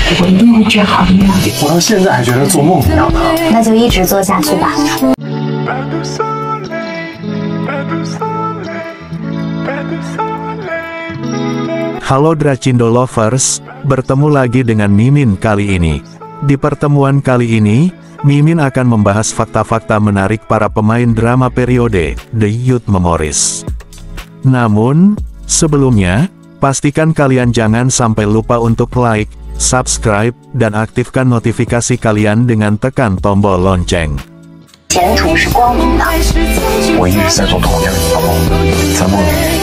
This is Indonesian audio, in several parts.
我一定会治好你的。我到现在还觉得做梦一样的。那就一直做下去吧。Halo Dracindo Lovers, bertemu lagi dengan Mimin kali ini. Di pertemuan kali ini, Mimin akan membahas fakta-fakta menarik para pemain drama periode The Youth Memories. Namun, sebelumnya, pastikan kalian jangan sampai lupa untuk like, subscribe, dan aktifkan notifikasi kalian dengan tekan tombol lonceng. 前途是光明的。我一直在做同样的梦，在梦里。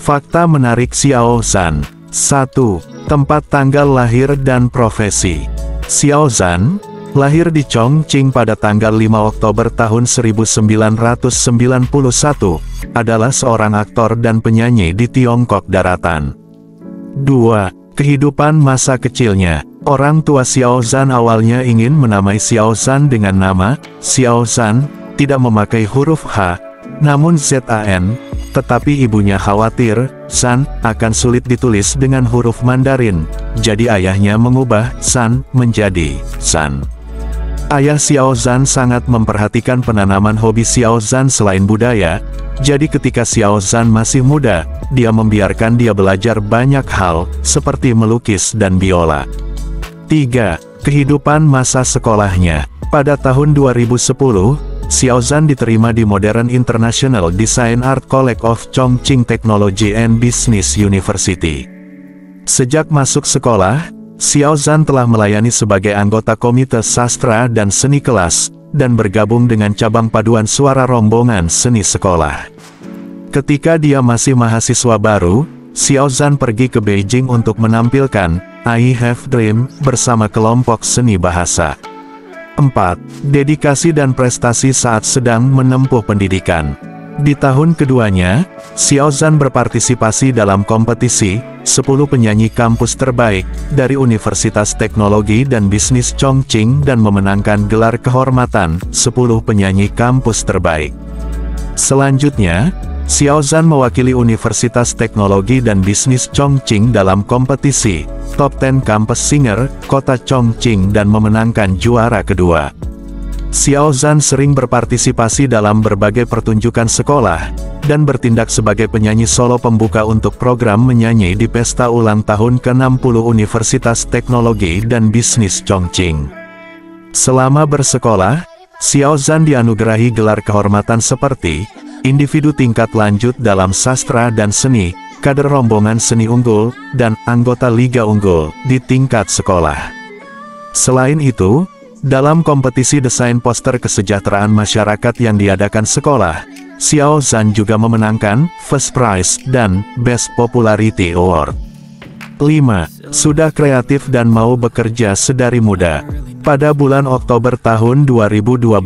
Fakta menarik Xiao Zhan. 1. Tempat tanggal lahir dan profesi. Xiao Zhan lahir di Chongqing pada tanggal 5 Oktober tahun 1991, adalah seorang aktor dan penyanyi di Tiongkok Daratan. 2. Kehidupan masa kecilnya. Orang tua Xiao Zhan awalnya ingin menamai Xiao Zhan dengan nama Xiao Zhan, tidak memakai huruf H, namun ZAN, tetapi ibunya khawatir Zhan akan sulit ditulis dengan huruf Mandarin, jadi ayahnya mengubah Zhan menjadi Zhan. Ayah Xiao Zhan sangat memperhatikan penanaman hobi Xiao Zhan selain budaya, jadi ketika Xiao Zhan masih muda, dia membiarkan dia belajar banyak hal, seperti melukis dan biola. 3. Kehidupan masa sekolahnya. Pada tahun 2010, Xiao Zhan diterima di Modern International Design Art College of Chongqing Technology and Business University. Sejak masuk sekolah, Xiao Zhan telah melayani sebagai anggota Komite Sastra dan Seni Kelas, dan bergabung dengan cabang paduan suara rombongan seni sekolah. Ketika dia masih mahasiswa baru, Xiao Zhan pergi ke Beijing untuk menampilkan I Have Dream bersama kelompok seni bahasa. 4. Dedikasi dan prestasi saat sedang menempuh pendidikan. Di tahun keduanya, Xiao Zhan berpartisipasi dalam kompetisi 10 penyanyi kampus terbaik dari Universitas Teknologi dan Bisnis Chongqing dan memenangkan gelar kehormatan 10 penyanyi kampus terbaik. Selanjutnya, Xiao Zhan mewakili Universitas Teknologi dan Bisnis Chongqing dalam kompetisi Top 10 Campus Singer, Kota Chongqing dan memenangkan juara kedua. Xiao Zhan sering berpartisipasi dalam berbagai pertunjukan sekolah, dan bertindak sebagai penyanyi solo pembuka untuk program menyanyi di pesta ulang tahun ke-60 Universitas Teknologi dan Bisnis Chongqing. Selama bersekolah, Xiao Zhan dianugerahi gelar kehormatan seperti individu tingkat lanjut dalam sastra dan seni, kader rombongan seni unggul, dan anggota Liga Unggul di tingkat sekolah. Selain itu, dalam kompetisi desain poster kesejahteraan masyarakat yang diadakan sekolah, Xiao Zhan juga memenangkan First Prize dan Best Popularity Award. 5. Sudah kreatif dan mau bekerja sedari muda. Pada bulan Oktober tahun 2012,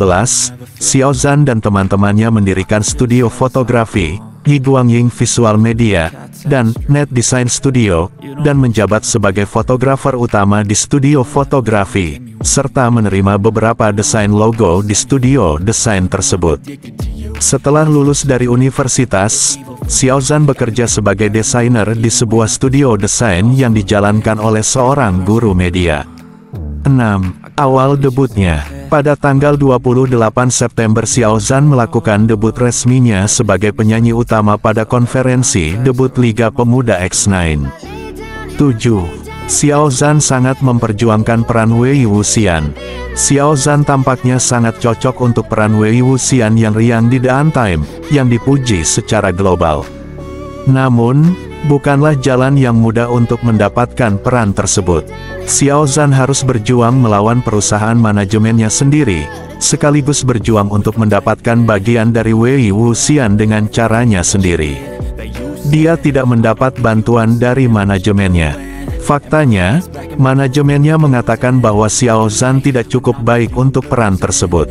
Xiao Zhan dan teman-temannya mendirikan studio fotografi, Yiguangying Visual Media, dan Net Design Studio, dan menjabat sebagai fotografer utama di studio fotografi, serta menerima beberapa desain logo di studio desain tersebut. Setelah lulus dari universitas, Xiao Zhan bekerja sebagai desainer di sebuah studio desain yang dijalankan oleh seorang guru media. 6. Awal debutnya. Pada tanggal 28 September Xiao Zhan melakukan debut resminya sebagai penyanyi utama pada konferensi debut Liga Pemuda X9. 7. Xiao Zhan sangat memperjuangkan peran Wei Wuxian. Xiao Zhan tampaknya sangat cocok untuk peran Wei Wuxian yang riang di The Untime, yang dipuji secara global. Namun, bukanlah jalan yang mudah untuk mendapatkan peran tersebut. Xiao Zhan harus berjuang melawan perusahaan manajemennya sendiri, sekaligus berjuang untuk mendapatkan bagian dari Wei Wuxian dengan caranya sendiri. Dia tidak mendapat bantuan dari manajemennya. Faktanya, manajemennya mengatakan bahwa Xiao Zhan tidak cukup baik untuk peran tersebut.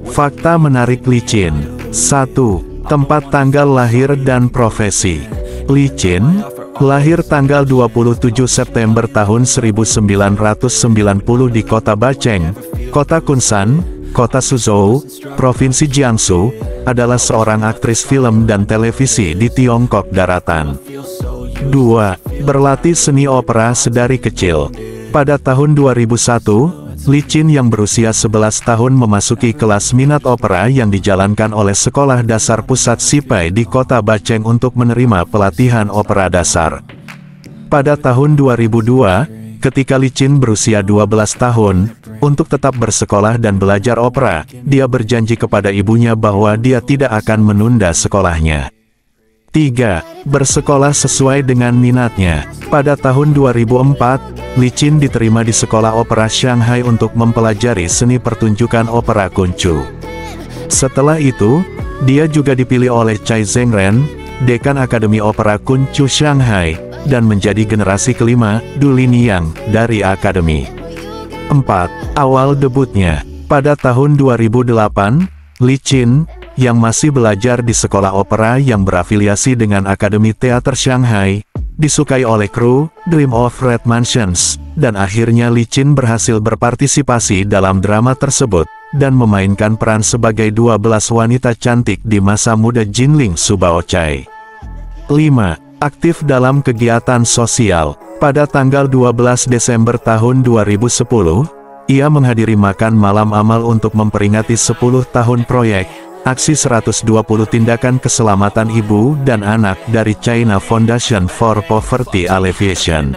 Fakta menarik licin. 1. Tempat tanggal lahir dan profesi. Li Qin lahir tanggal 27 September tahun 1990 di kota Bacheng, kota Kunshan, Kota Suzhou, Provinsi Jiangsu, adalah seorang aktris film dan televisi di Tiongkok Daratan. 2. Berlatih seni opera sedari kecil. Pada tahun 2001, Li Qin yang berusia 11 tahun memasuki kelas minat opera yang dijalankan oleh Sekolah Dasar Pusat Sipai di kota Bacheng untuk menerima pelatihan opera dasar. Pada tahun 2002, ketika Li Qin berusia 12 tahun, untuk tetap bersekolah dan belajar opera, dia berjanji kepada ibunya bahwa dia tidak akan menunda sekolahnya. 3. Bersekolah sesuai dengan minatnya. Pada tahun 2004, Li Qin diterima di Sekolah Opera Shanghai untuk mempelajari seni pertunjukan opera kuncu. Setelah itu, dia juga dipilih oleh Cai Zhengren, Dekan Akademi Opera Kuncu Shanghai, dan menjadi generasi kelima, Du Liniang, dari Akademi. 4. Awal debutnya. Pada tahun 2008, Li Qin, yang masih belajar di sekolah opera yang berafiliasi dengan Akademi Teater Shanghai, disukai oleh kru Dream of Red Mansions, dan akhirnya Li Qin berhasil berpartisipasi dalam drama tersebut, dan memainkan peran sebagai 12 wanita cantik di masa muda Jinling Subaochai. 5. Aktif dalam kegiatan sosial. Pada tanggal 12 Desember tahun 2010, ia menghadiri makan malam amal untuk memperingati 10 tahun proyek Aksi 120 Tindakan Keselamatan Ibu dan Anak dari China Foundation for Poverty Alleviation.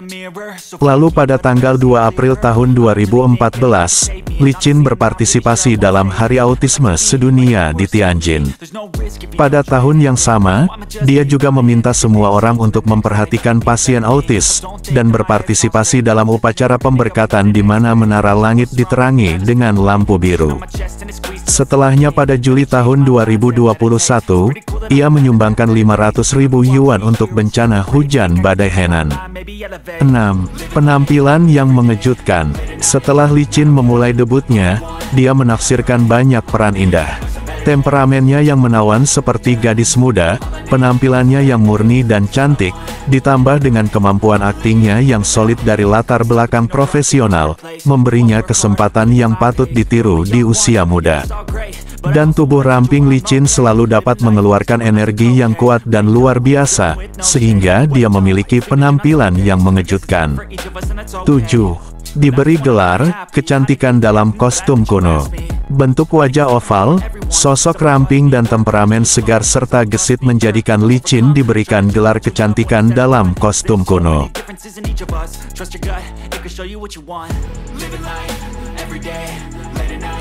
Lalu pada tanggal 2 April tahun 2014, Li Qin berpartisipasi dalam Hari Autisme Sedunia di Tianjin. Pada tahun yang sama, dia juga meminta semua orang untuk memperhatikan pasien autis, dan berpartisipasi dalam upacara pemberkatan di mana menara langit diterangi dengan lampu biru. Setelahnya pada Juli tahun 2021, ia menyumbangkan 500.000 yuan untuk bencana hujan badai Henan. 6. Penampilan yang mengejutkan. Setelah Li Qin memulai debutnya, dia menafsirkan banyak peran indah. Temperamennya yang menawan seperti gadis muda, penampilannya yang murni dan cantik, ditambah dengan kemampuan aktingnya yang solid dari latar belakang profesional, memberinya kesempatan yang patut ditiru di usia muda. Dan tubuh ramping Li Qin selalu dapat mengeluarkan energi yang kuat dan luar biasa, sehingga dia memiliki penampilan yang mengejutkan. 7. Diberi gelar, kecantikan dalam kostum kuno. Bentuk wajah oval, sosok ramping dan temperamen segar serta gesit menjadikan Li Qin diberikan gelar kecantikan dalam kostum kuno.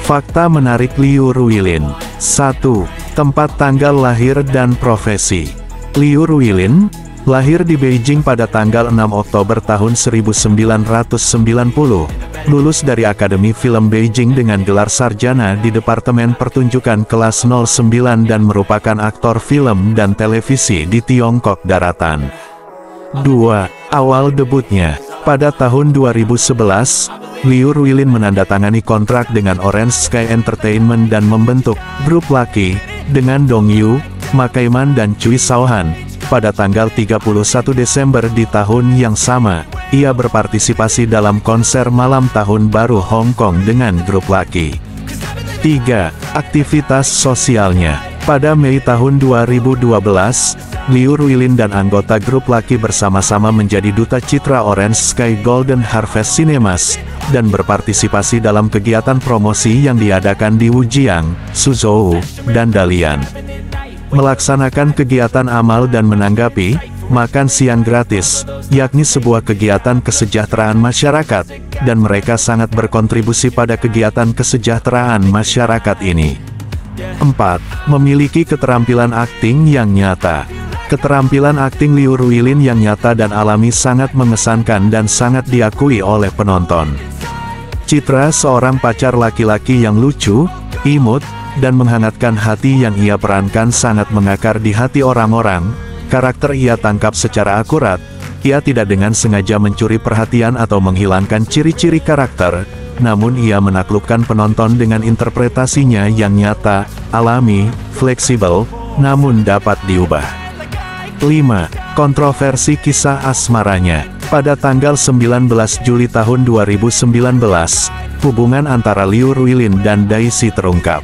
Fakta menarik Liu Ruilin. 1. Tempat tanggal lahir dan profesi. Liu Ruilin lahir di Beijing pada tanggal 6 Oktober tahun 1990, lulus dari Akademi Film Beijing dengan gelar sarjana di Departemen Pertunjukan kelas 09 dan merupakan aktor film dan televisi di Tiongkok Daratan. 2. Awal debutnya. Pada tahun 2011, Liu Ruilin menandatangani kontrak dengan Orange Sky Entertainment dan membentuk grup Lucky dengan Dong Yu, Ma Kaiman dan Cui Shaohan. Pada tanggal 31 Desember di tahun yang sama, ia berpartisipasi dalam konser malam tahun baru Hong Kong dengan grup Lucky. 3. Aktivitas sosialnya. Pada Mei tahun 2012, Liu Ruilin dan anggota grup Lucky bersama-sama menjadi duta citra Orange Sky Golden Harvest Cinemas, dan berpartisipasi dalam kegiatan promosi yang diadakan di Wujiang, Suzhou, dan Dalian. Melaksanakan kegiatan amal dan menanggapi makan siang gratis, yakni sebuah kegiatan kesejahteraan masyarakat, dan mereka sangat berkontribusi pada kegiatan kesejahteraan masyarakat ini. 4. Memiliki keterampilan akting yang nyata. Keterampilan akting Liu Ruilin yang nyata dan alami sangat mengesankan dan sangat diakui oleh penonton. Citra seorang pacar laki-laki yang lucu, imut, dan menghangatkan hati yang ia perankan sangat mengakar di hati orang-orang. Karakter ia tangkap secara akurat, ia tidak dengan sengaja mencuri perhatian atau menghilangkan ciri-ciri karakter, namun ia menaklukkan penonton dengan interpretasinya yang nyata, alami, fleksibel, namun dapat diubah. 5. Kontroversi kisah asmaranya. Pada tanggal 19 Juli tahun 2019, hubungan antara Liu Ruilin dan Daisy terungkap.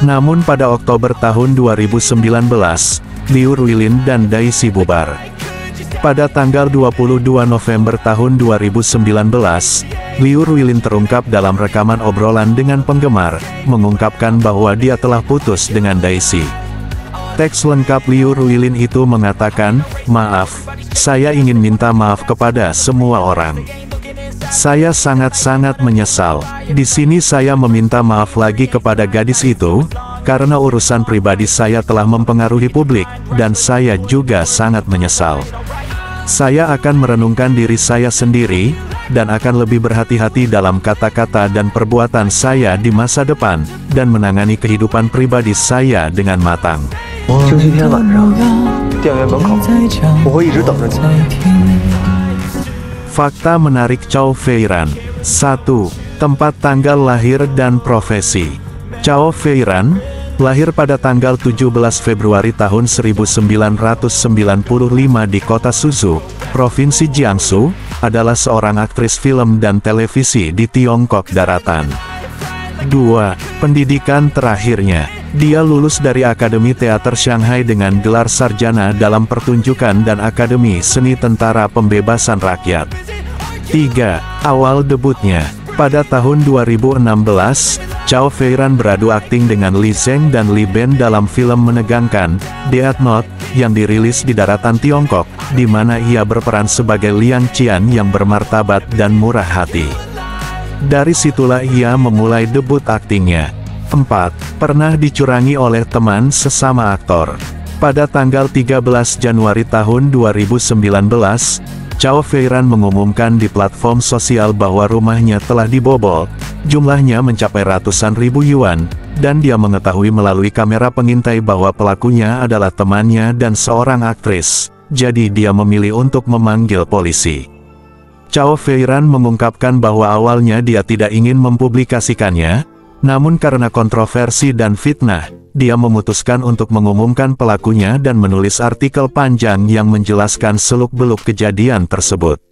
Namun pada Oktober tahun 2019, Liu Ruilin dan Daisy bubar. Pada tanggal 22 November tahun 2019, Liu Ruilin terungkap dalam rekaman obrolan dengan penggemar, mengungkapkan bahwa dia telah putus dengan Daisy. Teks lengkap Liu Ruilin itu mengatakan, "Maaf, saya ingin minta maaf kepada semua orang. Saya sangat-sangat menyesal. Di sini saya meminta maaf lagi kepada gadis itu, karena urusan pribadi saya telah mempengaruhi publik, dan saya juga sangat menyesal. Saya akan merenungkan diri saya sendiri, dan akan lebih berhati-hati dalam kata-kata dan perbuatan saya di masa depan, dan menangani kehidupan pribadi saya dengan matang." 星期天晚上，电影院门口，我会一直等着你。 Fakta menarik Chow Feiran. 1. Tempat tanggal lahir dan profesi. Chow Feiran, lahir pada tanggal 17 Februari tahun 1995 di kota Suzhou, Provinsi Jiangsu, adalah seorang aktris film dan televisi di Tiongkok Daratan. 2. Pendidikan terakhirnya. Dia lulus dari Akademi Teater Shanghai dengan gelar sarjana dalam pertunjukan dan Akademi Seni Tentara Pembebasan Rakyat. 3. Awal debutnya. Pada tahun 2016, Chow Feiran beradu akting dengan Li Zheng dan Li Ben dalam film menegangkan, Death Note, yang dirilis di daratan Tiongkok, di mana ia berperan sebagai Liang Qian yang bermartabat dan murah hati. Dari situlah ia memulai debut aktingnya. 4. Pernah dicurangi oleh teman sesama aktor. Pada tanggal 13 Januari tahun 2019, Chow Feiran mengumumkan di platform sosial bahwa rumahnya telah dibobol, jumlahnya mencapai ratusan ribu yuan, dan dia mengetahui melalui kamera pengintai bahwa pelakunya adalah temannya dan seorang aktris, jadi dia memilih untuk memanggil polisi. Chow Feiran mengungkapkan bahwa awalnya dia tidak ingin mempublikasikannya, namun karena kontroversi dan fitnah, dia memutuskan untuk mengumumkan pelakunya dan menulis artikel panjang yang menjelaskan seluk-beluk kejadian tersebut.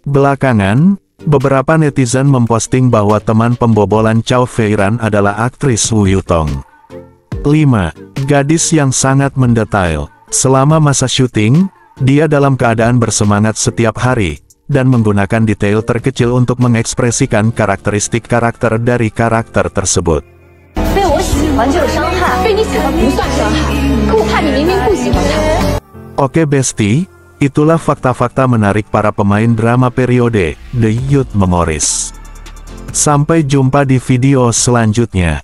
Belakangan, beberapa netizen memposting bahwa teman pembobolan Chow Feiran adalah aktris Wu Yutong. 5. Gadis yang sangat mendetail. Selama masa syuting, dia dalam keadaan bersemangat setiap hari, dan menggunakan detail terkecil untuk mengekspresikan karakteristik karakter dari karakter tersebut. Oke Besti, itulah fakta-fakta menarik para pemain drama periode The Youth Memories. Sampai jumpa di video selanjutnya.